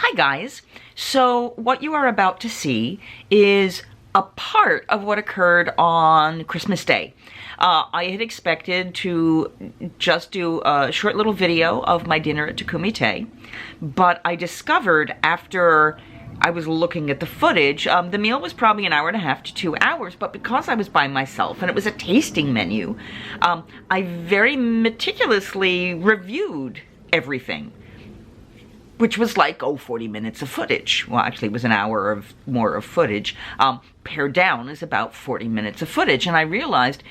Hi guys, so what you are about to see is a part of what occurred on Christmas Day. I had expected to just do a short little video of my dinner at Takumi-Tei, but I discovered after I was looking at the footage, the meal was probably an hour and a half to 2 hours, but because I was by myself and it was a tasting menu, I very meticulously reviewed everything, which was like, 40 minutes of footage. Well, actually, it was an hour of more of footage. Pared down is about 40 minutes of footage, and I realized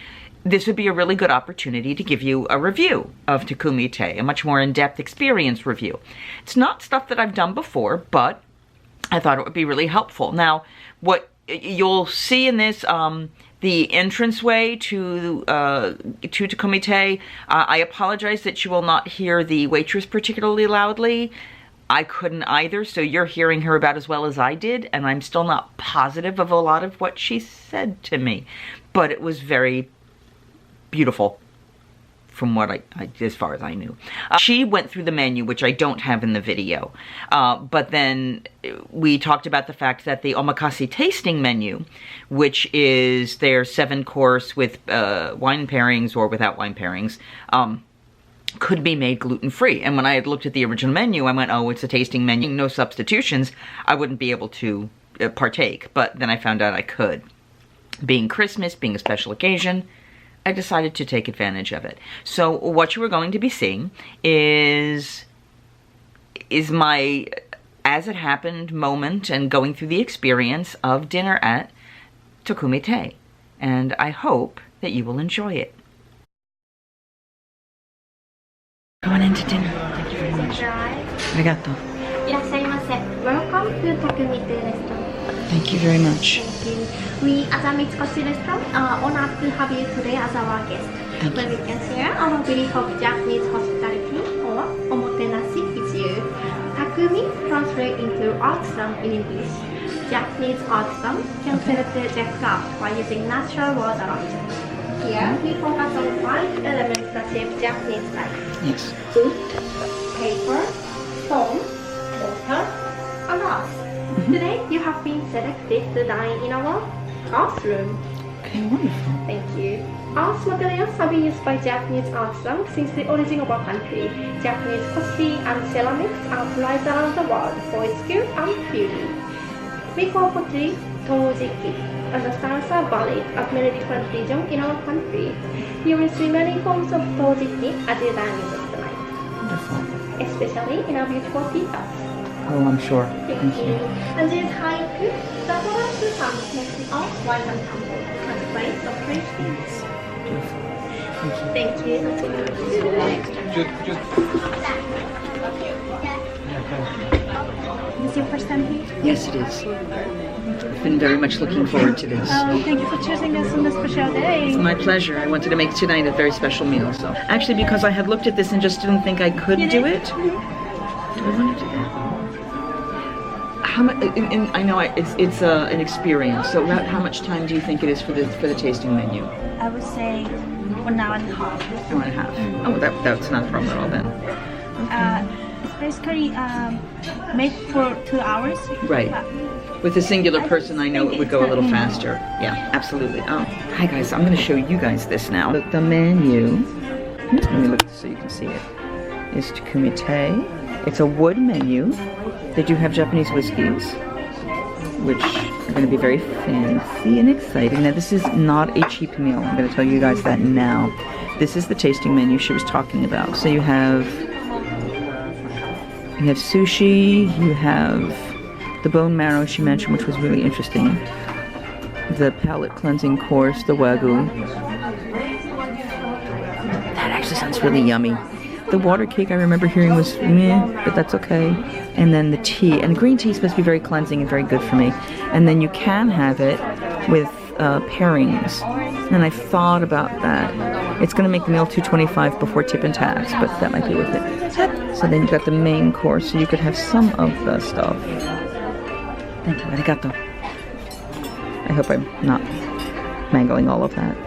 this would be a really good opportunity to give you a review of Takumi-Tei, a much more in-depth experience review. It's not stuff that I've done before, but I thought it would be really helpful. Now, what you'll see in this, the entranceway to Takumi-Tei, I apologize that you will not hear the waitress particularly loudly. I couldn't either, so you're hearing her about as well as I did, and I'm still not positive of a lot of what she said to me. But it was very beautiful from what as far as I knew. She went through the menu, which I don't have in the video. But then we talked about the fact that the Omakase tasting menu, which is their 7-course with wine pairings or without wine pairings, could be made gluten-free. And when I had looked at the original menu, I went, oh, it's a tasting menu, no substitutions. I wouldn't be able to partake, but then I found out I could. Being Christmas, being a special occasion, I decided to take advantage of it. So what you are going to be seeing is my as it happened moment and going through the experience of dinner at Takumi-Tei. And I hope that you will enjoy it. Going into dinner. Thank you very much. Arigato. Welcome to Takumi-Tei restaurant. Thank you very much. Thank you. We, as a Mitsukoshi restaurant, are honored to have you today as our guest. When we can share our belief of Japanese hospitality or omotenashi with you. Takumi translates into artisan in English. Japanese artisan can celebrate their craft by using natural wood arrangements. Here, we focus on 5 elements that shape Japanese life. Yes. Wood, paper, stone, water, and earth. Today, you have been selected to dine in our earth room. Okay, wonderful. Thank you. Earth materials have been used by Japanese artisans since the origin of our country. Japanese pottery and ceramics are prized around the world for its skill and beauty. We call pottery Tojiki, and the styles are valid at many different regions in our country. You will see many forms of Tojiki as you dine with us tonight. Wonderful. Especially in our beautiful teacups. Oh, I'm sure. Thank you. And this haiku, the products to some makes it all white and humble, and the place of great things. Beautiful. Thank you. Is this your first time here? Yes, it is. I've been very much looking forward to this. Thank you for choosing us on this special day. It's my pleasure. I wanted to make tonight a very special meal. So, actually, because I had looked at this and just didn't think I could do it. Do I want to do that? How much? I know it's an experience. So, how much time do you think it is for the tasting menu? I would say 1 hour and a half. Hour and a half. Oh, that's not a problem at all then. It's basically made for 2 hours. Right. With a singular person, I know it would go a little faster. Yeah, absolutely. Oh, hi guys. I'm going to show you guys this now. The menu. Let me look so you can see it. Is Takumi-Tei. It's a wood menu. They do have Japanese whiskeys, which are going to be very fancy and exciting. Now, this is not a cheap meal. I'm going to tell you guys that now. This is the tasting menu she was talking about. So you have sushi, you have the bone marrow she mentioned, which was really interesting. The palate cleansing course, the wagyu. That actually sounds really yummy. The water cake I remember hearing was meh, but that's okay. And then the tea. And green tea is supposed to be very cleansing and very good for me. And then you can have it with pairings. And I thought about that. It's going to make the meal $2.25 before tip and tax, but that might be worth it. So then you've got the main course, so you could have some of the stuff. Thank you, arigato. I hope I'm not mangling all of that.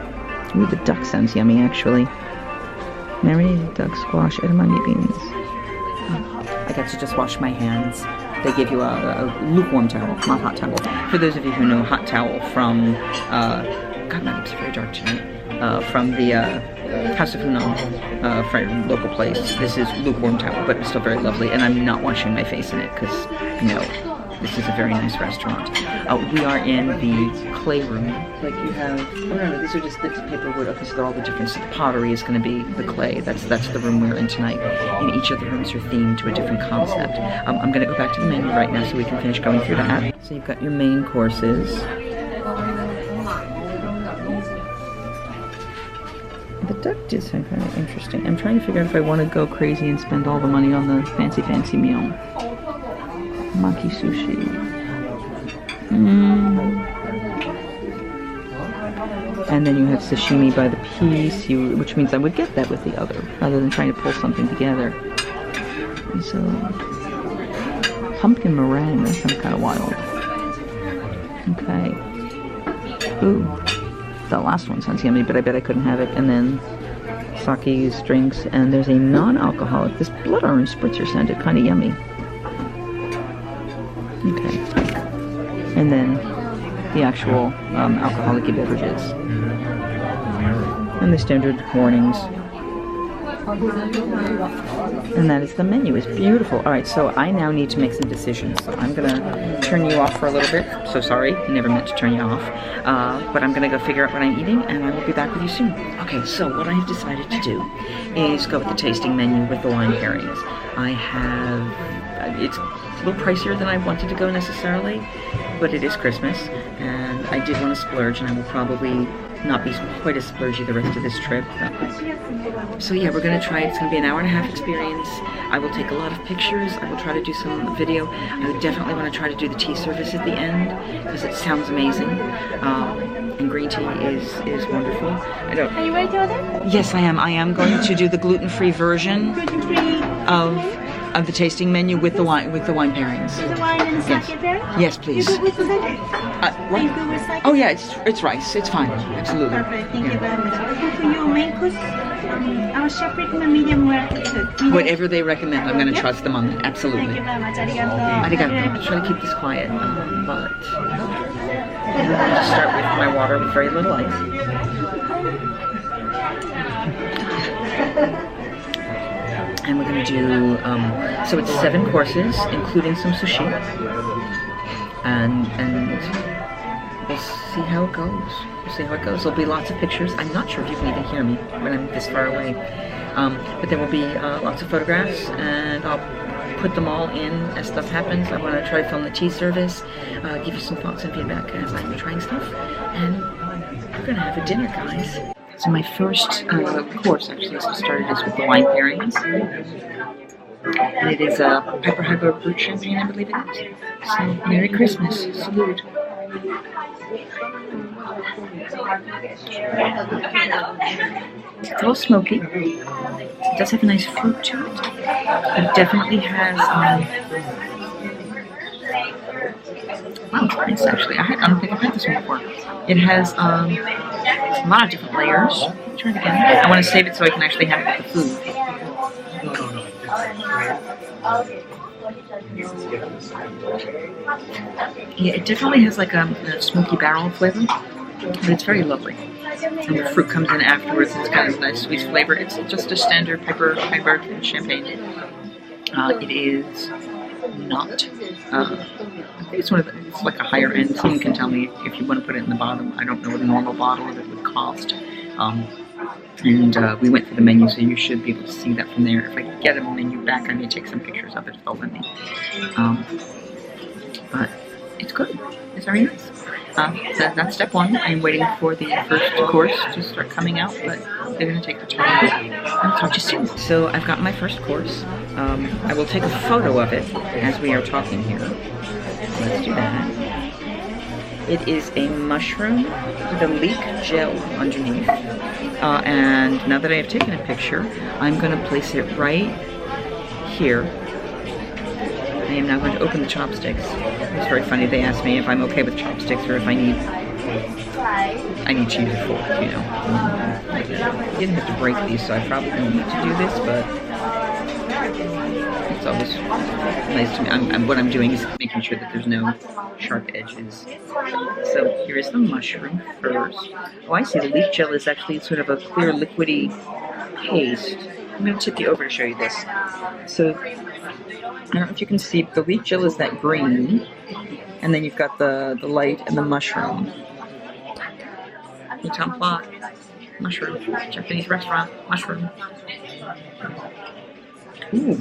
Ooh, the duck sounds yummy, actually. Marinated duck, squash, edamame beans. Oh, I got to just wash my hands. they give you a lukewarm towel, not hot towel. For those of you who know hot towel from, God, my lips are very dark tonight, from the House of Hunan, local place. This is lukewarm towel, but it's still very lovely, and I'm not washing my face in it because, no, this is a very nice restaurant. We are in the clay room. Like you have, oh no, these are just bits of paper wood. Okay, so they're all the different. So the pottery is going to be the clay. That's the room we're in tonight. And each of the rooms are themed to a different concept. I'm going to go back to the menu right now so we can finish going through that. So you've got your main courses. The duck did sound kind of interesting. I'm trying to figure out if I want to go crazy and spend all the money on the fancy meal. Maki sushi. And then you have sashimi by the piece, which means I would get that with the other, rather than trying to pull something together. And so, pumpkin meringue, that sounds kind of wild. Okay. Ooh, that last one sounds yummy, but I bet I couldn't have it. And then sakes, drinks, and there's a non-alcoholic. This blood orange spritzer sounded kind of yummy. Okay. And then the actual alcoholic beverages. And the standard warnings. And that is the menu. It's beautiful. Alright, so I now need to make some decisions. So I'm going to turn you off for a little bit. So sorry, never meant to turn you off. But I'm going to go figure out what I'm eating, and I will be back with you soon. Okay, so what I've decided to do is go with the tasting menu with the wine pairings. I have... it's a little pricier than I wanted to go necessarily, but it is Christmas, and I did want to splurge, and I will probably not be quite as splurgy the rest of this trip. So yeah, we're going to try it. It's going to be an hour and a half experience. I will take a lot of pictures. I will try to do some video. I would definitely want to try to do the tea service at the end, because it sounds amazing. And green tea is wonderful. I don't... Are you ready to order? Yes, I am. I am going to do the gluten-free version of the tasting menu with the wine pairings. The wine and the sake pairing? Yes, please. You good with the sake? What? Are you good with sake? Oh yeah, it's rice. It's fine. Absolutely. Perfect. Thank you very much. Okay, for your main course, our chef recommend medium rare. Whatever they recommend, I'm going to trust them on that. Absolutely. Thank you very much. Arigato. Arigato. I'm trying to keep this quiet, but I'll just start with my water with very little ice. And we're going to do, so it's 7 courses, including some sushi. And we'll see how it goes. We'll see how it goes. There'll be lots of pictures. I'm not sure if you can even hear me when I'm this far away. But there will be lots of photographs, and I'll put them all in as stuff happens. I want to try to film the tea service, give you some thoughts and feedback as I'm trying stuff. And we're going to have a dinner, guys. So my first course actually started is with the wine pairings. And it is a Piper Hyper Brut Champagne, I believe it is. So, Merry Christmas. Salute. It's a little smoky. It does have a nice fruit to it. It definitely has... wow, it's nice actually. I don't think I've had this one before. It has a lot of different layers. Try it again. I want to save it so I can actually have it with the food. Yeah, it definitely has like a smoky barrel flavor, but it's very lovely. And the fruit comes in afterwards. It's kind of a nice sweet flavor. It's just a standard Piper champagne. It is not. It's like a higher end. Someone can tell me if you want to put it in the bottom. I don't know what a normal bottle of it would cost. And we went through the menu, so you should be able to see that from there. If I get a menu back, I may take some pictures of it if they'll let me. But it's good. It's very nice. That's step 1. I'm waiting for the first course to start coming out, but they're going to take the time. I'll talk to you soon. So I've got my first course. I will take a photo of it as we are talking here. Let's do that. It is a mushroom with a leek gel underneath. And now that I have taken a picture, I'm going to place it right here. I am now going to open the chopsticks. It's very funny. They asked me if I'm okay with chopsticks or if I need cheese or fork, you know. I didn't have to break these, so I probably don't need to do this, but It's always nice to me. What I'm doing is making sure that there's no sharp edges. So here is the mushroom first. Oh, I see. The leek gel is actually sort of a clear, liquidy paste. I'm going to tip you over to show you this. So I don't know if you can see, but the leek gel is that green, and then you've got the light and the mushroom. Tom plot, mushroom, Japanese restaurant, mushroom. Ooh,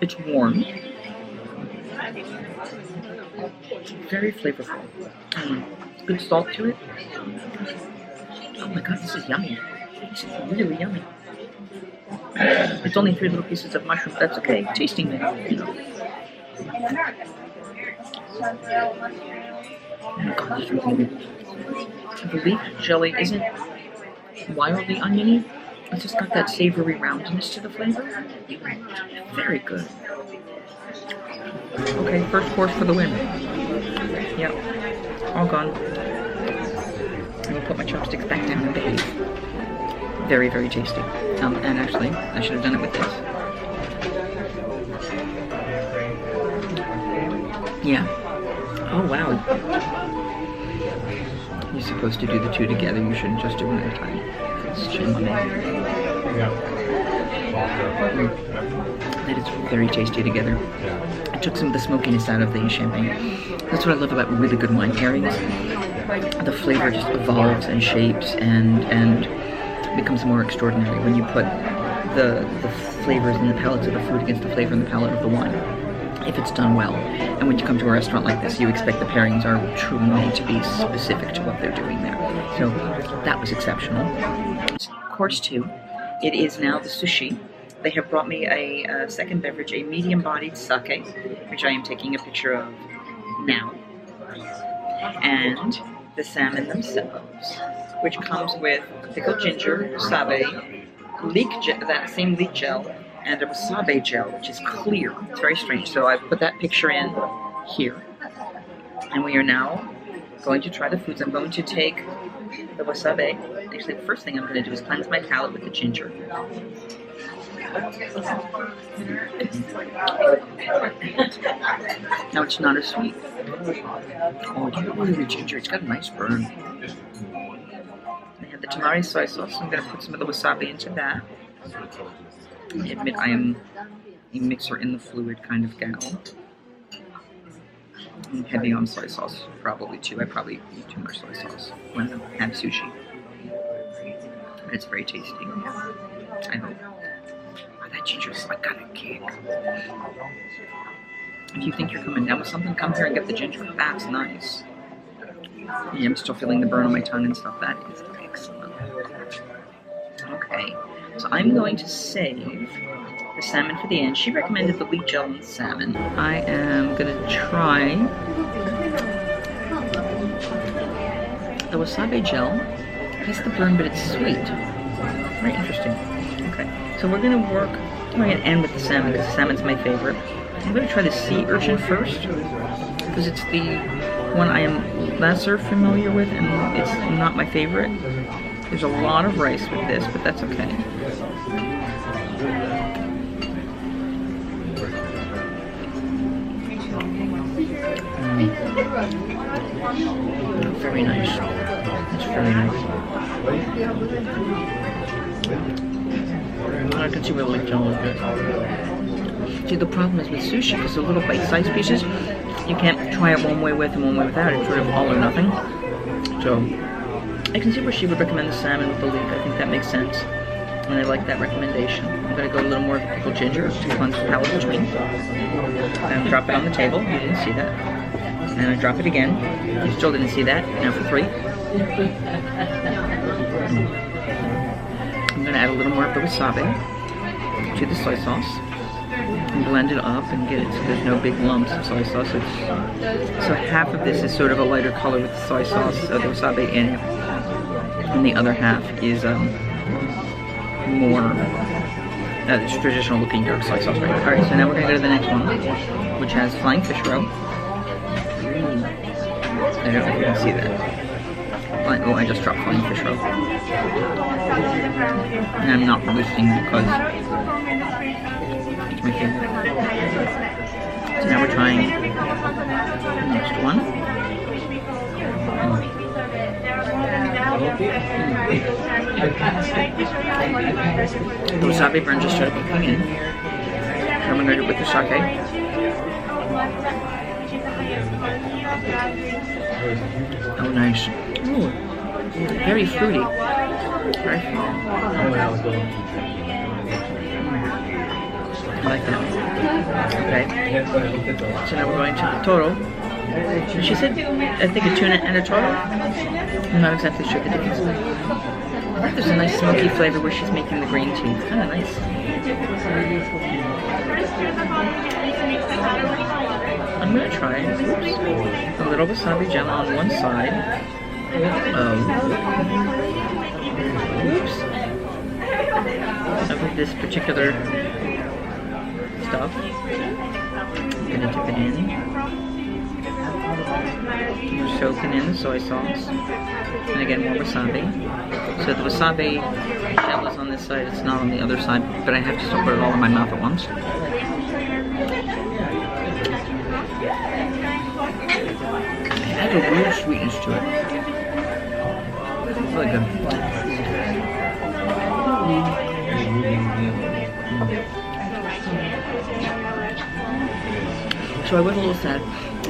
it's warm. Very flavorful. Good salt to it. Oh my god, this is yummy. This is really yummy. It's only 3 little pieces of mushroom. That's okay. Tasting it. Oh god, this is really good. The leek jelly isn't wildly oniony. It's just got that savory roundness to the flavor. Very good. Okay, first course for the win. Yep, all gone. I will put my chopsticks back down and behave. Very, very tasty. And actually, I should have done it with this. Yeah. Oh, wow. You're supposed to do the two together. You shouldn't just do one at a time. It's shame on me. That is very tasty together. I took some of the smokiness out of the champagne. That's what I love about really good wine pairings. The flavor just evolves and shapes and becomes more extraordinary when you put the flavors and the palates of the food against the flavor and the palate of the wine, if it's done well. And when you come to a restaurant like this, you expect the pairings are truly made to be specific to what they're doing there. So that was exceptional. Course 2, it is now the sushi. They have brought me a second beverage, a medium-bodied sake, which I am taking a picture of now, and the salmon themselves, which comes with pickled ginger, wasabi, that same leek gel, and a wasabi gel, which is clear. It's very strange. So I've put that picture in here. And we are now going to try the foods. I'm going to take the wasabi. Actually, the first thing I'm going to do is cleanse my palate with the ginger. Now it's not as sweet. Oh, do you really the ginger? It's got a nice burn. I have the tamari soy sauce. I'm going to put some of the wasabi into that. I admit I am a mixer in the fluid kind of gal. I'm heavy on soy sauce, probably too. I probably eat too much soy sauce when I have sushi. But it's very tasty. I hope. Oh, that ginger is like got a kick. If you think you're coming down with something, come here and get the ginger. That's nice. Yeah, I'm still feeling the burn on my tongue and stuff. That is excellent. Okay, so I'm going to save the salmon for the end. She recommended the leek gel and the salmon. I am going to try the wasabi gel. It has the burn, but it's sweet. Very interesting. Okay, so we're going to work. I'm going to end with the salmon because the salmon's my favorite. I'm going to try the sea urchin first because it's the one I am lesser familiar with and it's not my favorite. There's a lot of rice with this, but that's okay. Very nice. It's very nice. I can see where the leek gel is good. See, the problem is with sushi, because they're little bite-sized pieces, you can't try it one way with and one way without. It's sort of all or nothing. So, I can see where she would recommend the salmon with the leek. I think that makes sense. And I like that recommendation. I'm going to go a little more of the pickled ginger to cleanse the palate between. And drop it on the table. You didn't see that. And I drop it again. You still didn't see that. Now for 3. I'm going to add a little more of the wasabi to the soy sauce. And blend it up and get it so there's no big lumps of soy sauce. So half of this is sort of a lighter color with the soy sauce, so the wasabi in it. And the other half is more traditional looking dark soy sauce. Right? Alright, so now we're going to go to the next one, which has flying fish roe. I don't know if you can see that. Oh, I just dropped flying fish roe. And I'm not boosting because it's my favorite. So now we're trying the next one. The wasabi burn just started cooking in. Carbonated with the sake. Oh, nice. Ooh, very fruity. Very fruity. I like that. Okay. So now we're going to the toro. She said, I think a tuna and a toro. I'm not exactly sure the difference. There's a nice smoky flavor where she's making the green tea. It's kind of nice. I'm going to try a little wasabi gel on one side of this particular stuff. I'm going to dip it in. We're soaking in the soy sauce. And again, more wasabi. So the wasabi shell is on this side, it's not on the other side, but I have to still put it all in my mouth at once. It has a weird sweetness to it. It's really good. So I was a little sad.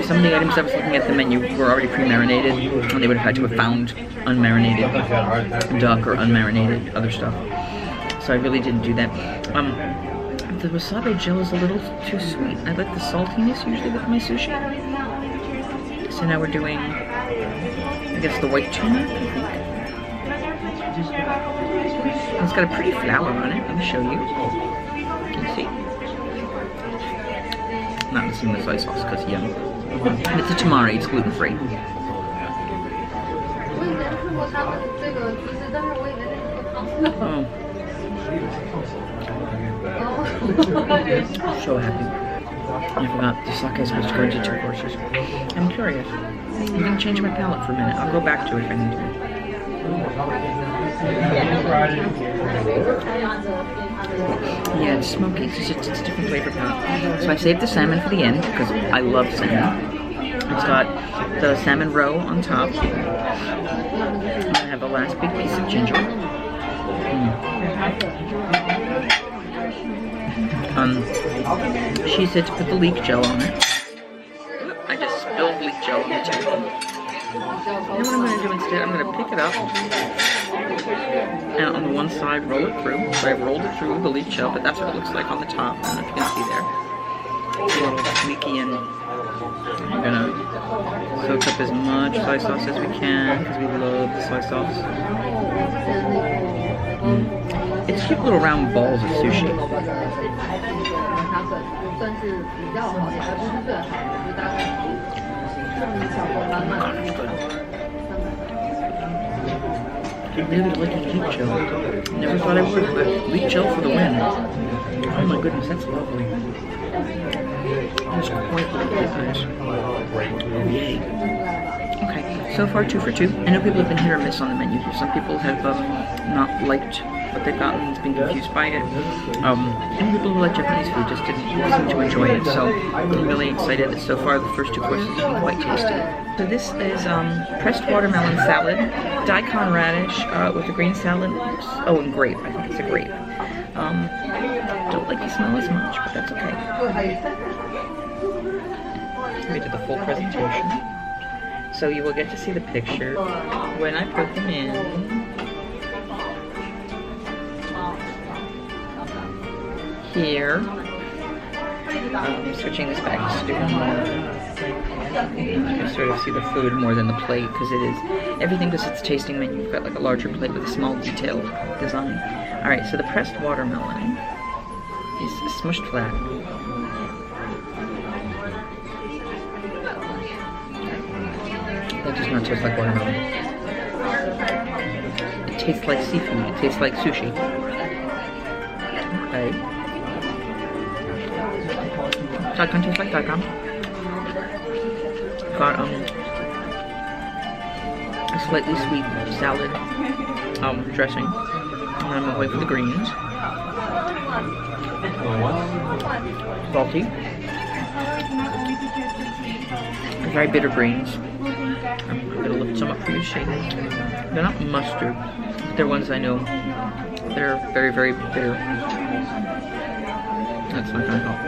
Some of the items I was looking at the menu were already pre-marinated, and they would have had to have found unmarinated duck or unmarinated other stuff. So I really didn't do that. The wasabi gel is a little too sweet. I like the saltiness usually with my sushi. So now we're doing, I guess, the white tuna, I think. It's got a pretty flour on it. Let me show you. Can you see? Not missing the soy sauce because yum. It's a tamari, it's gluten-free. Oh. So happy. I forgot the sake is supposed to go into 2 courses. I'm curious. I'm going to change my palate for a minute. I'll go back to it if I need to. Yeah, it's smoky. It's a different flavor palette. So I saved the salmon for the end because I love salmon. It's got the salmon roe on top. And I have the last big piece of ginger. She said to put the leek gel on it. I just spilled leek gel on the table. And what I'm going to do instead, I'm going to pick it up and on the one side roll it through. So I've rolled it through the leek gel, but that's what it looks like on the top. I don't know if you can see there. It's a little sneaky, and we're going to soak up as much soy sauce as we can because we love the soy sauce. It's cute little round balls of sushi. I really like leek gel. Never thought I would, but leek gel for the win. Oh my goodness, that's lovely. That's quite nice. Oh yay. Okay, so far 2 for 2. I know people have been hit or miss on the menu. Some people have not liked what they've gotten, it's been confused by it. And people who like Japanese food just didn't seem to enjoy it. So I'm really excited that so far the first 2 courses have been quite tasty. So this is pressed watermelon salad, daikon radish with a green salad. Oh, and grape. I think it's a grape. Don't like the smell as much, but that's okay. We did the full presentation. So you will get to see the picture when I put them in. Here. Switching this back to stew. You can sort of see the food more than the plate because it is everything because it's a tasting menu. You've got like a larger plate with a small detailed design. Alright, so the pressed watermelon is smushed flat. That does not taste like watermelon. It tastes like seafood. It tastes like sushi. Okay. Daikon tastes like daikon. Got a slightly sweet salad dressing. And I'm gonna wait for the greens. Salty. Very bitter greens. I'm gonna lift some up for you to shake. They're not mustard. They're ones I know. They're very, very bitter. That's not gonna help.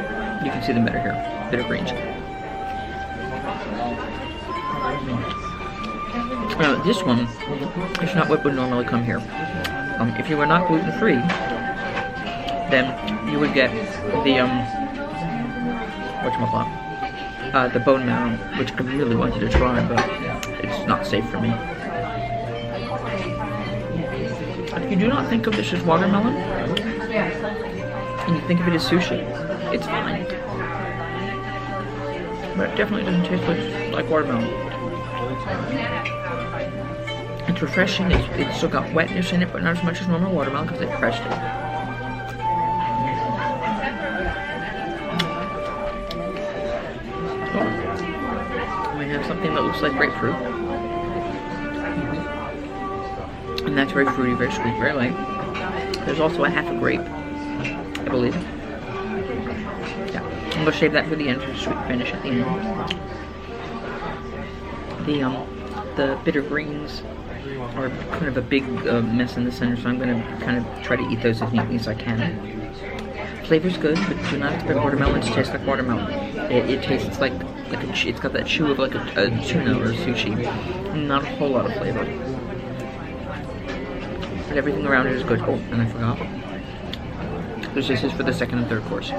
You can see them better here. Bitter greens. This one is not what would normally come here. If you were not gluten-free, then you would get the the bone marrow, which I really wanted to try, but it's not safe for me. If you do not think of this as watermelon, and you think of it as sushi, it's fine. But it definitely doesn't taste like watermelon. It's refreshing. It's still got wetness in it, but not as much as normal watermelon because they pressed it. We have something that looks like grapefruit. And that's very fruity, very sweet, very light. There's also a half a grape, I believe. Yeah, I'm gonna save that for the end for a sweet finish at the end. The bitter greens are kind of a big mess in the center, so I'm gonna kind of try to eat those as neatly as I can. Flavor's good, but do not expect watermelon to taste like watermelon. It tastes like it's got that chew of like a tuna or a sushi. Not a whole lot of flavor. But everything around it is good. Oh, and I forgot. This is for the second and third course. It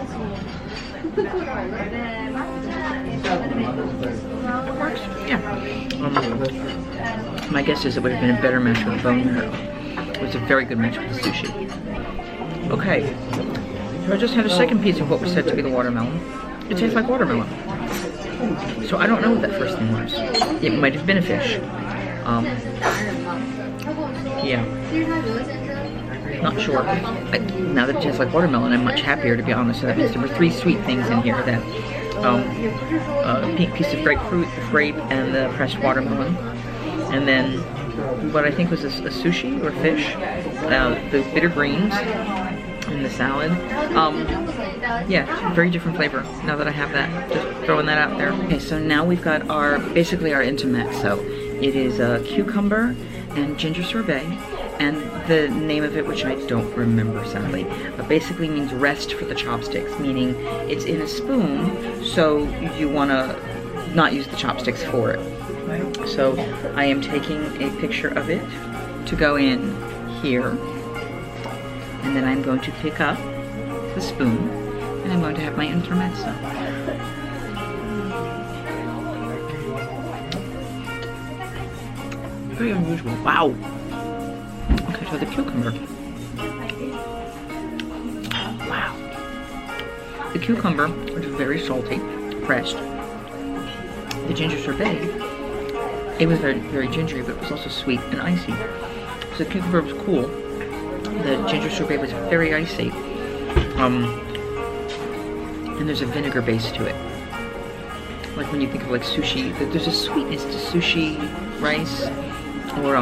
works, yeah. My guess is it would have been a better match with the bone marrow. It was a very good match with the sushi. Okay. So I just had a second piece of what was said to be the watermelon. It tastes like watermelon. So I don't know what that first thing was. It might have been a fish. Yeah. Not sure. Now that it tastes like watermelon, I'm much happier, to be honest. So that means there were 3 sweet things in here. That a pink piece of grapefruit, the grape, and the pressed watermelon. And then what I think was a sushi or fish. The bitter greens. In the salad. Yeah, very different flavor now that I have that. Just throwing that out there. Okay, so now we've got basically our intermezzo. It is a cucumber and ginger sorbet, and the name of it, which I don't remember sadly, but basically means rest for the chopsticks, meaning it's in a spoon, so you want to not use the chopsticks for it. So I am taking a picture of it to go in here. And then I'm going to pick up the spoon, and I'm going to have my intermezzo. Very unusual. Wow. Okay, so the cucumber. Wow. The cucumber, which is very salty, pressed. The ginger sorbet, it was very, very gingery, but it was also sweet and icy. So the cucumber was cool. The ginger sorbet was very icy. And there's a vinegar base to it. Like when you think of like sushi, there's a sweetness to sushi rice, or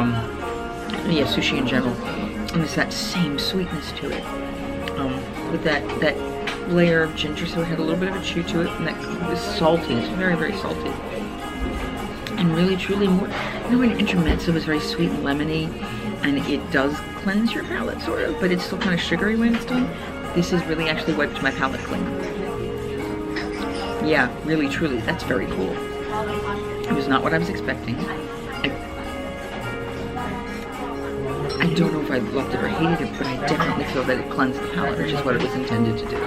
yeah, sushi in general. And there's that same sweetness to it. With that layer of ginger, so it had a little bit of a chew to it, and that was salty. It's very, very salty. And really, truly more, you know, an intermezzo is very sweet and lemony, and it does cleanse your palate, sort of, but it's still kind of sugary when it's done. This has really actually wiped my palate clean. Yeah, really, truly, that's very cool. It was not what I was expecting. I don't know if I loved it or hated it, but I definitely feel that it cleansed the palate, which is what it was intended to do.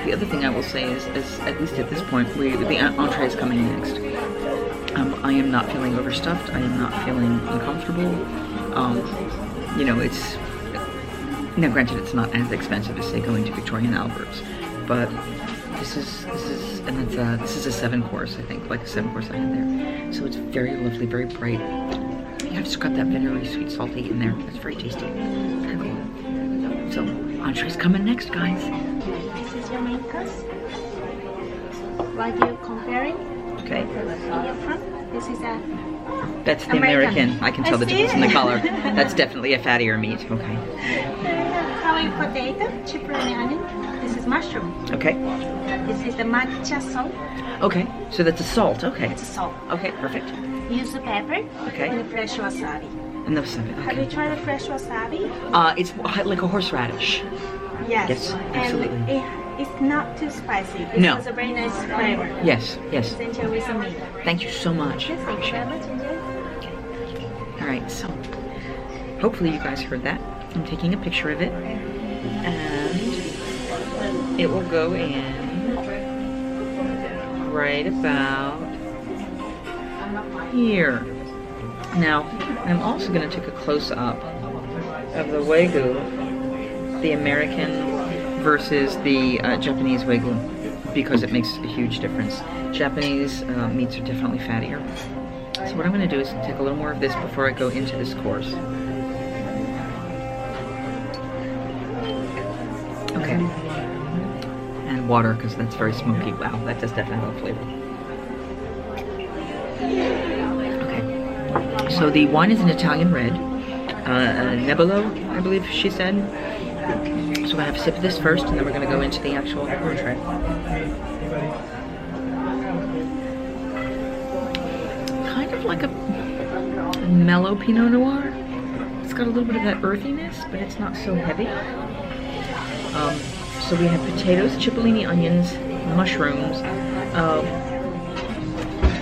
The other thing I will say is at least at this point, the entree is coming next. I am not feeling overstuffed. I am not feeling uncomfortable. You know, it's, now granted it's not as expensive as say going to Victoria and Albert's, but this is a 7-course, I think, like a 7-course I had there. So it's very lovely, very bright. Yeah, I've just got that vinegary, sweet, salty in there. That's very tasty. Very cool. So entree's coming next, guys. This is your main course. Wagyu comparing. Okay. This is a That's the American. I can tell the difference in the color. That's definitely a fattier meat. Okay. Hawaii potato, chip and onion. This is mushroom. Okay. This is the matcha salt. Okay. So that's a salt. Okay. It's a salt. Okay. Perfect. Use the pepper Okay. and the fresh wasabi. And the wasabi. Have you tried the fresh wasabi? It's like a horseradish. Yes. Yes, absolutely. And it's not too spicy. It No. has a very nice flavor. Yes. Yes. Enjoy with some meat. Thank you so much. Yes, thank you very much. Enjoy. All right. So hopefully you guys heard that. I'm taking a picture of it, and it will go in right about here. Now, I'm also going to take a close-up of the Wagyu, the American versus the Japanese Wagyu, because it makes a huge difference. Japanese meats are definitely fattier. So what I'm going to do is take a little more of this before I go into this course. Okay. And water, because that's very smoky. Wow, that does definitely have a flavor. Okay. So the wine is an Italian red. Nebbiolo, I believe she said. So we're going to have a sip of this first, and then we're going to go into the actual entree. Kind of like a mellow Pinot Noir. It's got a little bit of that earthiness, but it's not so heavy. So we have potatoes, cipollini, onions, mushrooms,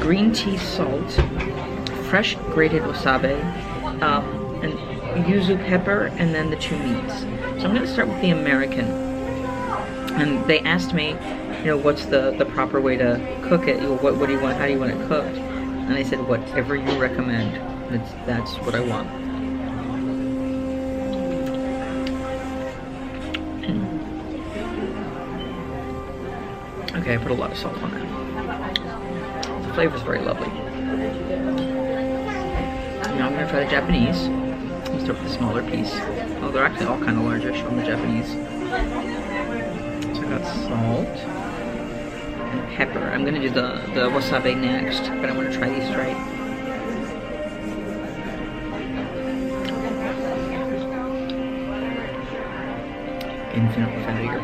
green tea salt, fresh grated wasabi, and yuzu pepper, and then the two meats. So I'm going to start with the American. And they asked me, you know, what's the proper way to cook it? What do you want? How do you want it cooked? And I said, whatever you recommend. That's what I want. Okay, I put a lot of salt on that. The flavor's very lovely. Now I'm going to try the Japanese. Let's start with the smaller piece. Oh, they're actually all kind of largish on the Japanese. So I got salt and pepper. I'm going to do the wasabi next, but I want to try these straight. Infinitely fattier.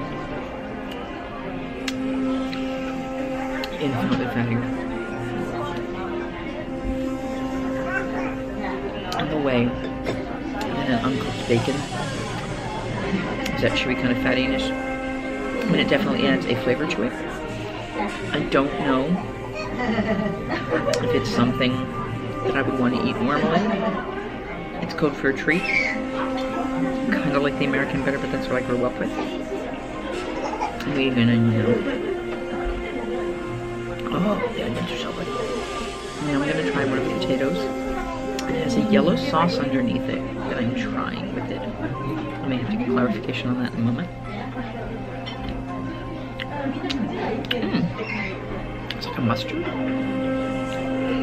Infinitely fattier. And the way that uncooked bacon is that chewy kind of fattiness. I mean, it definitely adds a flavor to it. I don't know if it's something that I would want to eat normally. It's code for a treat. Kind of like the American better, but that's what I grew up with. And we're gonna, you know. Oh, the onions are so good. Now I'm gonna try one of the potatoes. It has a yellow sauce underneath it that I'm trying with it. I may have to get clarification on that in a moment. It's like a mustard.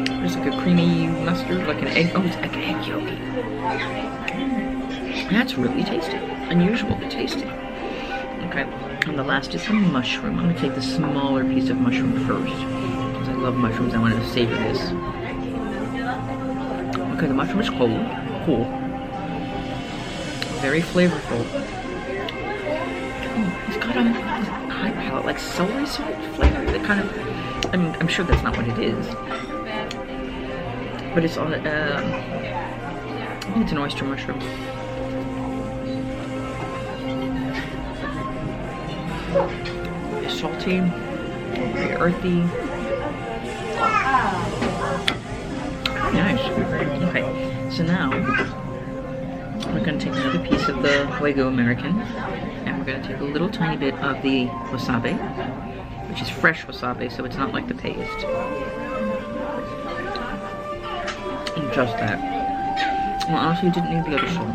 There's like a creamy mustard, like an egg. Oh, it's like an egg yolk. That's really tasty. Unusually tasty. Okay, and the last is some mushroom. I'm gonna take the smaller piece of mushroom first. Because I love mushrooms, I want to savor this. Okay, the mushroom is cool. Very flavorful. Oh, it's got a high palate, like celery salt flavor. That kind of, I'm sure that's not what it is. But it's on, I think it's an oyster mushroom. Very salty, very earthy. Nice. Okay, so now we're going to take another piece of the Wagyu American, and we're going to take a little tiny bit of the wasabi, which is fresh wasabi, so it's not like the paste. And just that. Well, honestly, you didn't need the other salt.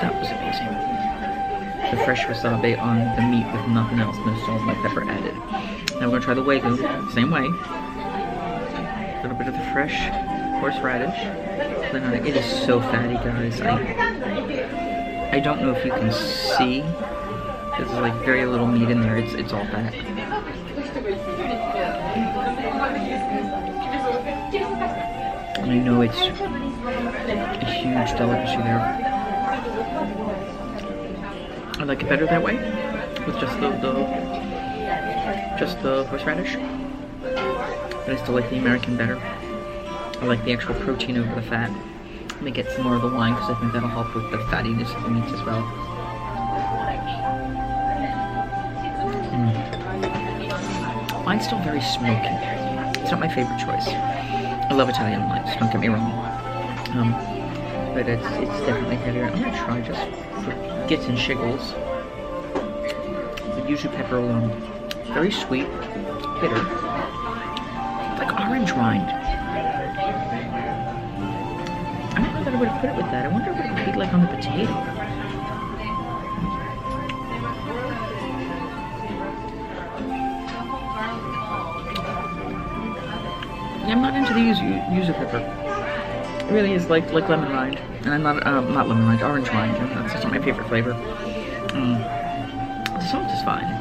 That was amazing. The fresh wasabi on the meat with nothing else, no salt, no pepper added. Now we're going to try the Wagyu, same way. A little bit of the fresh horseradish. It is so fatty, guys. I don't know if you can see. There's like very little meat in there. It's all fat. And I know it's a huge delicacy there. I like it better that way, with just the horseradish. But I still like the American better. I like the actual protein over the fat. Let me get some more of the wine because I think that'll help with the fattiness of the meats as well. Wine's still very smoky. It's not my favorite choice. I love Italian wines, don't get me wrong. But it's definitely heavier. I'm gonna try just for gits and shiggles. The yuzu pepper alone. Very sweet, bitter. Like orange rind. I don't know that I would have put it with that. I wonder what it would be like on the potato. Yeah, I'm not into the yuzu pepper. It really is like lemon rind. And I'm not lemon rind, orange rind. That's just not my favorite flavor. The salt is fine.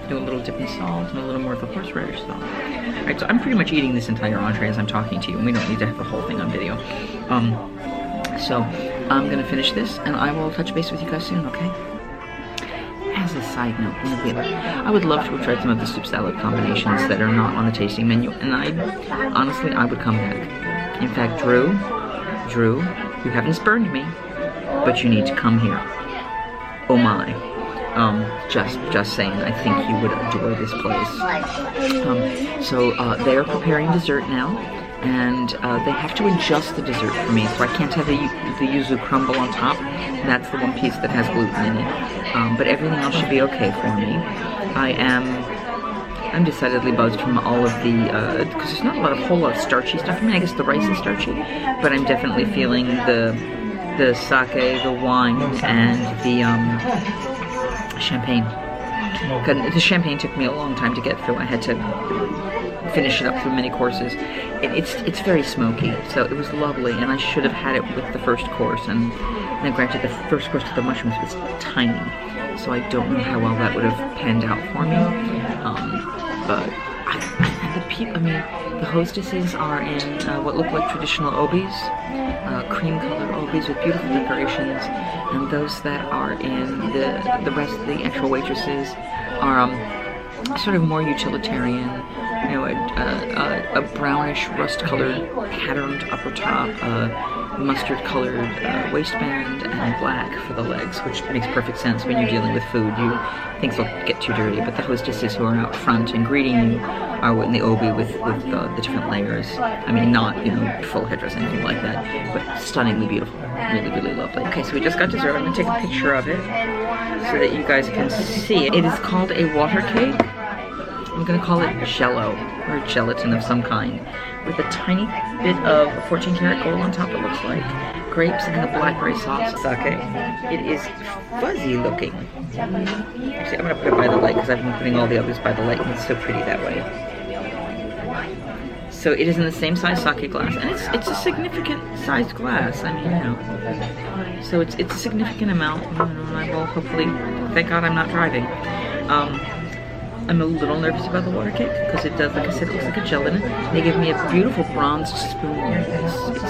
Do a little dip in salt and a little more of the horseradish salt. Alright, so I'm pretty much eating this entire entree as I'm talking to you, and we don't need to have the whole thing on video. So I'm gonna finish this, and I will touch base with you guys soon, okay? As a side note, I would love to have tried some of the soup salad combinations that are not on the tasting menu, and honestly, I would come back. In fact, Drew, you haven't spurned me, but you need to come here. Oh my. Just saying, I think you would adore this place. So they are preparing dessert now, and they have to adjust the dessert for me, so I can't have the yuzu crumble on top. That's the one piece that has gluten in it. But everything else should be okay for me. I'm decidedly buzzed from all of the, because there's not a whole lot of starchy stuff. I mean, I guess the rice is starchy, but I'm definitely feeling the sake, the wine, and the champagne. The champagne took me a long time to get through. I had to finish it up through many courses. It's very smoky, so it was lovely, and I should have had it with the first course. And granted, the first course of the mushrooms was tiny, so I don't know how well that would have panned out for me. But the hostesses are in what look like traditional obis, cream-colored obis with beautiful decorations, and those that are in the rest of the actual waitresses are sort of more utilitarian. You know, a brownish rust-colored patterned upper top, mustard-colored waistband, and black for the legs, which makes perfect sense when you're dealing with food. Things will get too dirty, but the hostesses who are out front and greeting you are in the obi with the different layers. I mean, not, full headdress, anything like that, but stunningly beautiful. Really, really lovely. Okay, so we just got dessert. I'm going to take a picture of it so that you guys can see it. It is called a water cake. I'm going to call it jello, or gelatin of some kind, with a tiny bit of 14 karat gold on top, it looks like. Grapes and the blackberry sauce. Sake. It is fuzzy looking. Actually, I'm going to put it by the light because I've been putting all the others by the light and it's so pretty that way. So it is in the same size sake glass, and it's a significant sized glass. I mean, so it's a significant amount. I will hopefully, thank God I'm not driving. I'm a little nervous about the water cake because it does, like I said, it looks like a gelatin. They give me a beautiful bronze spoon. It's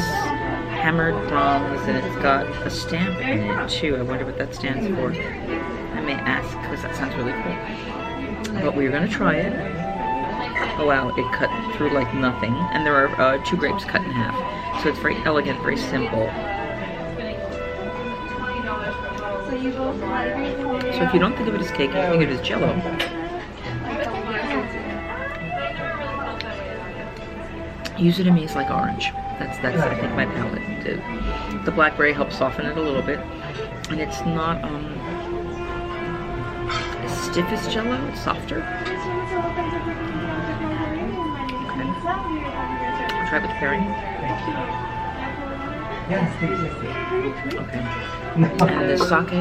hammered bronze, and it's got a stamp in it too. I wonder what that stands for. I may ask because that sounds really cool. But we're gonna try it. Oh wow, it cut through like nothing, and there are 2 grapes cut in half. So it's very elegant, very simple. So if you don't think of it as cake, you think of it as jello. Yuzu to me is like orange. That's I think my palate. The blackberry helps soften it a little bit, and it's not as stiff as jello. It's softer. Okay. I'll try with pairing. Okay. And the sake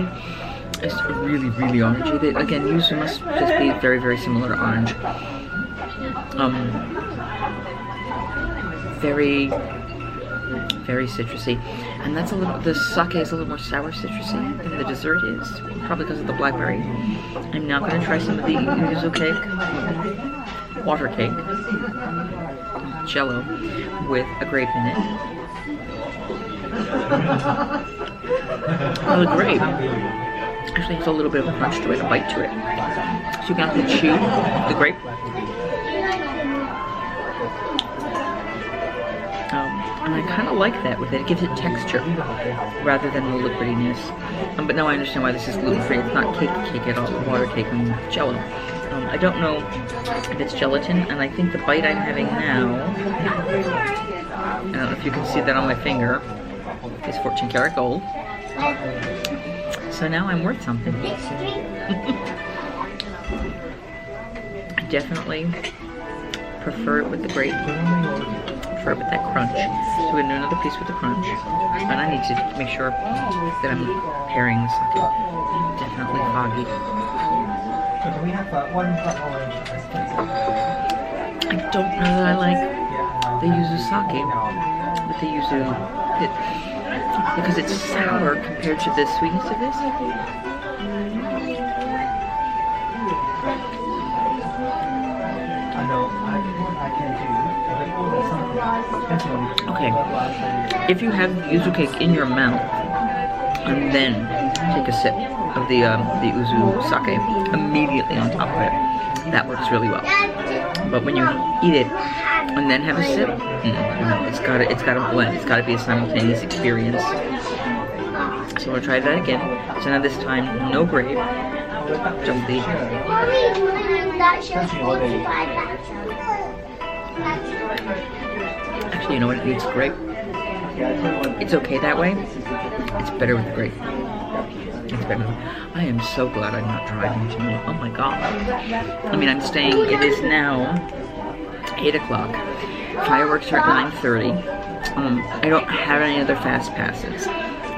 is really, really orangey. Again, yuzu must just be very, very similar to orange. Very, very citrusy, and that's the sake is a little more sour citrusy than the dessert is, probably because of the blackberry. I'm now going to try some of the yuzu cake, water cake. Jello with a grape in it. Oh, the grape actually has a little bit of a crunch to it, a bite to it. So you can actually chew the grape. And I kind of like that with it. It gives it texture rather than the liquidiness. But now I understand why this is gluten-free. It's not cake at all, water cake and Jello. I don't know if it's gelatin, and I think the bite I'm having now, I don't know if you can see that on my finger, is 14 karat gold. So now I'm worth something. I definitely prefer it with the grape. Prefer it with that crunch. So we're gonna do another piece with the crunch. And I need to make sure that I'm pairing the sake. Definitely foggy. I don't know that I like the yuzu sake with the yuzu because it's sour compared to the sweetness of this. Okay, if you have yuzu cake in your mouth and then take a sip of the yuzu sake immediately on top of it, that works really well. But when you eat it and then have a sip, no, it's gotta blend. It's gotta be a simultaneous experience. So we'll try that again. So now this time, no grape, just the. Actually, you know what? It needs grape. It's okay that way. It's better with the grape. It's better. I am so glad I'm not driving tonight. Oh my god. I mean, I'm staying. It is now 8 o'clock. Fireworks are at 9:30. I don't have any other fast passes,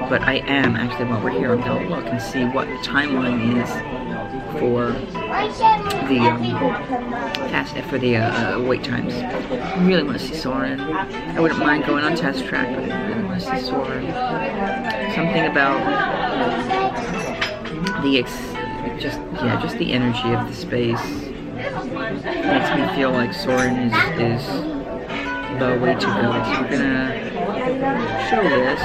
but I am actually, while we're here, I'm gonna look and see what the timeline is for the wait times. I really want to see Soren. I wouldn't mind going on test track, but I really want to see Soren. Something about just the energy of the space makes me feel like Soren is the way to go. So we're gonna show this,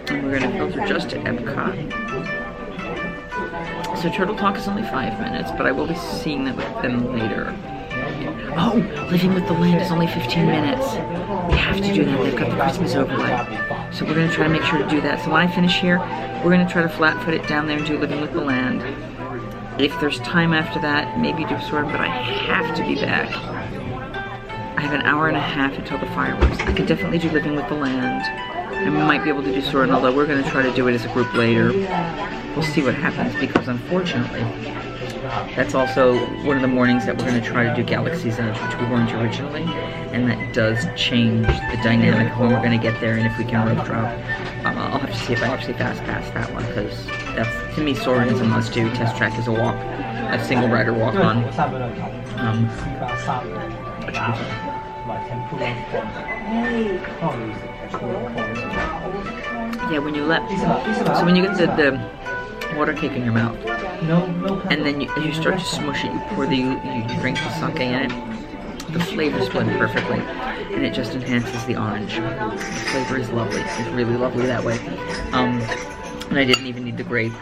and we're gonna filter just to Epcot. So Turtle Talk is only 5 minutes, but I will be seeing them with them later. Oh, Living with the Land is only 15 minutes. We have to do that. They've got the Christmas overlay. So we're going to try to make sure to do that. So when I finish here, we're going to try to flat foot it down there and do Living with the Land. If there's time after that, maybe do Soren, but I have to be back. I have an hour and a half until the fireworks. I could definitely do Living with the Land. And we might be able to do Soren, although we're going to try to do it as a group later. We'll see what happens, because unfortunately, that's also one of the mornings that we're going to try to do Galaxy's Edge, which we weren't originally, and that does change the dynamic of when we're going to get there and if we can rope drop. I'll have to see if I actually fast pass that one, because that's, to me, Soren is a must-do. Test track is a single rider walk-on. Yeah, when you get the water cake in your mouth, and then as you start to smush it, you drink the sake in it. The flavors blend perfectly, and it just enhances the orange. The flavor is lovely. It's really lovely that way. And I didn't even need the grape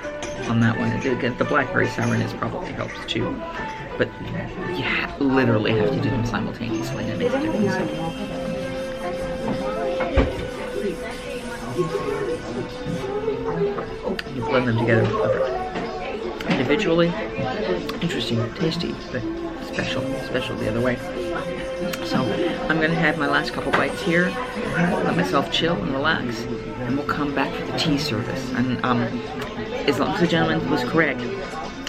on that one. The blackberry sourness probably helps too. But you literally have to do them simultaneously, and it makes a difference. You blend them together perfect. Individually, interesting, tasty, but special the other way. So I'm gonna have my last couple bites here, let myself chill and relax, and we'll come back for the tea service. And as long as the gentleman was correct,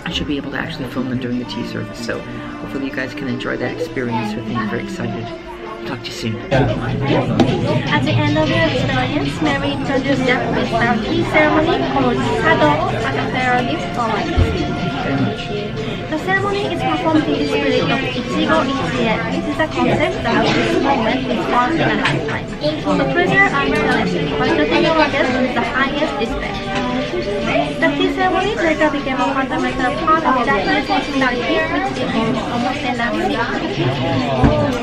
I should be able to actually film them during the tea service. So hopefully you guys can enjoy that experience with me. I'm very excited. Talk to you soon. At the end of your experience, may we introduce Japanese style tea ceremony called Sado as a ceremony following. The ceremony is performed in the spirit of Ichigo Ichie. This is a concept that this moment is once in a lifetime. So treasure and cherish by treating your guests with the highest respect. The tea ceremony later became a fundamental part of Japanese hospitality, which became omotenashi.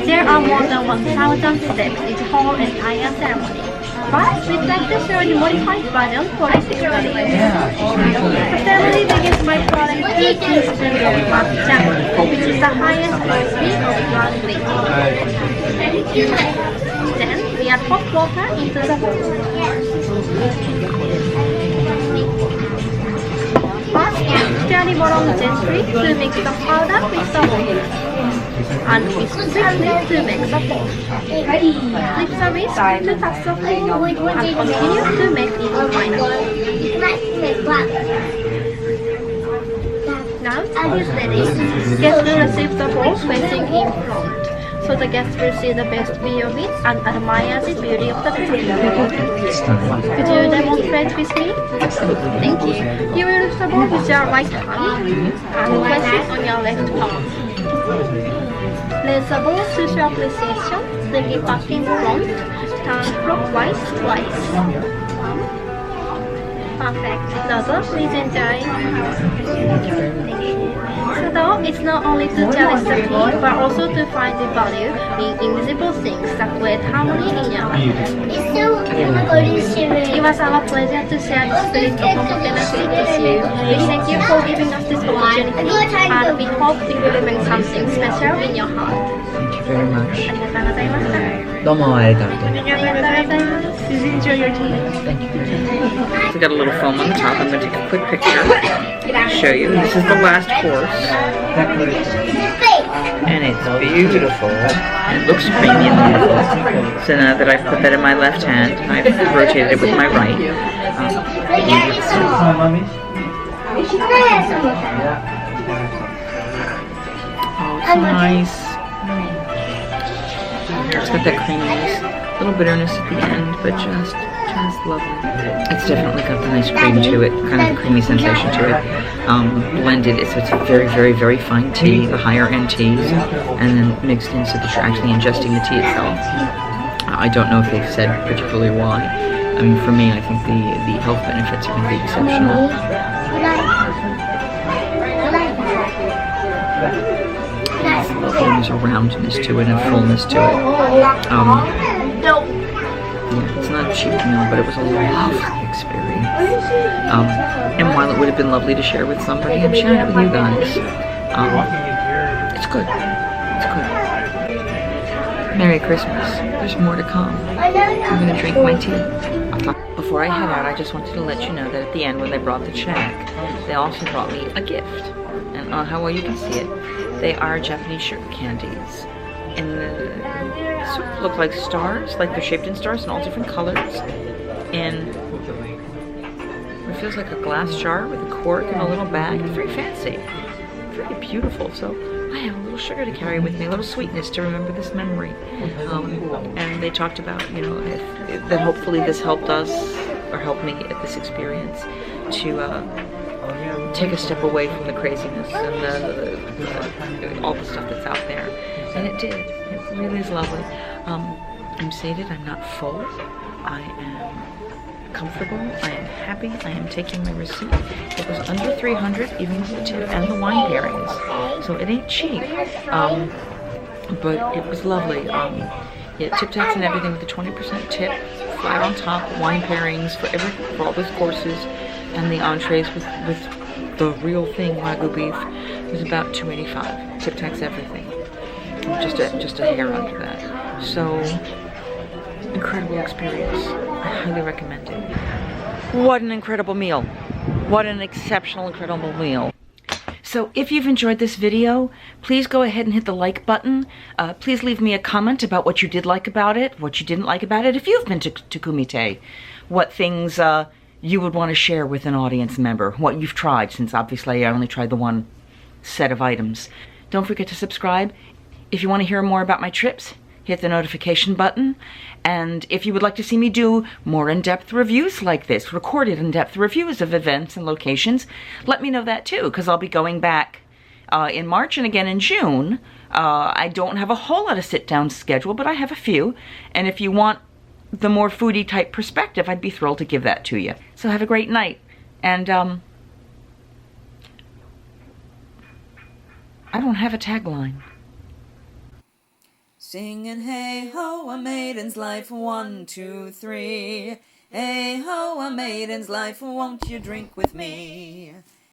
There are more than 1,000 steps in the whole entire ceremony. But we'd like to show the modified version for this experience. The ceremony begins by pouring 2 teaspoons of matcha, which is the highest recipe of ground wheat. Then we add hot water into the bowl. First, stir the bottom gently to mix the powder with the water, and whisk quickly to make the foam. Flip the whisk to touch the foam, and continue to make it final. Now it is ready. Guests will receive the bowl facing in front, so the guests will see the best view of it and admire the beauty of the drink. Could you demonstrate with me? Thank you. You will lift the bowl with your right hand and place it on your left palm. Raise the bowl to show appreciation, bring it back in front, turn clockwise twice. Perfect. Dozo, please enjoy. So though, it's not only to cherish the tea, but also to find the value in invisible things that create harmony in your life. It was our pleasure to share the spirit of omotenashi with you. We thank you for giving us this opportunity, and we hope it will remain something special in your heart. Thank you very much. ありがとうございました。どうもありがとうございます。ありがとうございます。Please enjoy your tea. Thank you. We got a little foam on the top. I'm going to take a quick picture, show you. This is the last course, and it's beautiful. And it looks creamy and beautiful. So now that I've put that in my left hand, I've rotated it with my right. Oh, it's nice. It's got that creaminess, a little bitterness at the end, but just lovely. It's definitely got the nice cream to it, kind of a creamy sensation to it. Blended, so it's very, very, very fine tea, the higher end teas, and then mixed in so that you're actually ingesting the tea itself. I don't know if they've said particularly why. I mean, for me, I think the health benefits are going to be exceptional. There's a roundness to it and a fullness to it. Yeah, it's not a cheap meal, but it was a lovely experience. And while it would have been lovely to share with somebody, I'm sharing it with you guys. It's good. It's good. Merry Christmas. There's more to come. I'm going to drink my tea. Before I head out, I just wanted to let you know that at the end, when they brought the check, they also brought me a gift. And how well you can see it. They are Japanese sugar candies. And they sort of look like stars, like they're shaped in stars in all different colors. And it feels like a glass jar with a cork and a little bag. It's very fancy. Very beautiful. So I have a little sugar to carry with me, a little sweetness to remember this memory. And they talked about, you know, that hopefully this helped us, or helped me at this experience, to take a step away from the craziness and all the stuff that's out there. And it did. It really is lovely. I'm sated. I'm not full. I am comfortable. I am happy. I am taking my receipt. It was under 300, even with the tip and the wine pairings. So it ain't cheap. But it was lovely. Yeah, tip tax and everything with the 20% tip, flat on top, wine pairings for all those courses, and the entrees with the real thing, Wagyu beef, was about $285. Tip tax everything. Just a hair under that. So, incredible experience. I highly recommend it. What an incredible meal. What an exceptional, incredible meal. So if you've enjoyed this video, please go ahead and hit the like button. Please leave me a comment about what you did like about it, what you didn't like about it. If you've been to Takumi-Tei, what things you would want to share with an audience member, what you've tried, since obviously I only tried the one set of items. Don't forget to subscribe. If you want to hear more about my trips, hit the notification button. And if you would like to see me do more in-depth reviews like this, recorded in-depth reviews of events and locations, let me know that too, because I'll be going back in March and again in June. I don't have a whole lot of sit-down schedule, but I have a few. And if you want the more foodie type perspective, I'd be thrilled to give that to you. So have a great night. And I don't have a tagline. Singing hey ho, a maiden's life, 1, 2, 3. Hey ho, a maiden's life, won't you drink with me?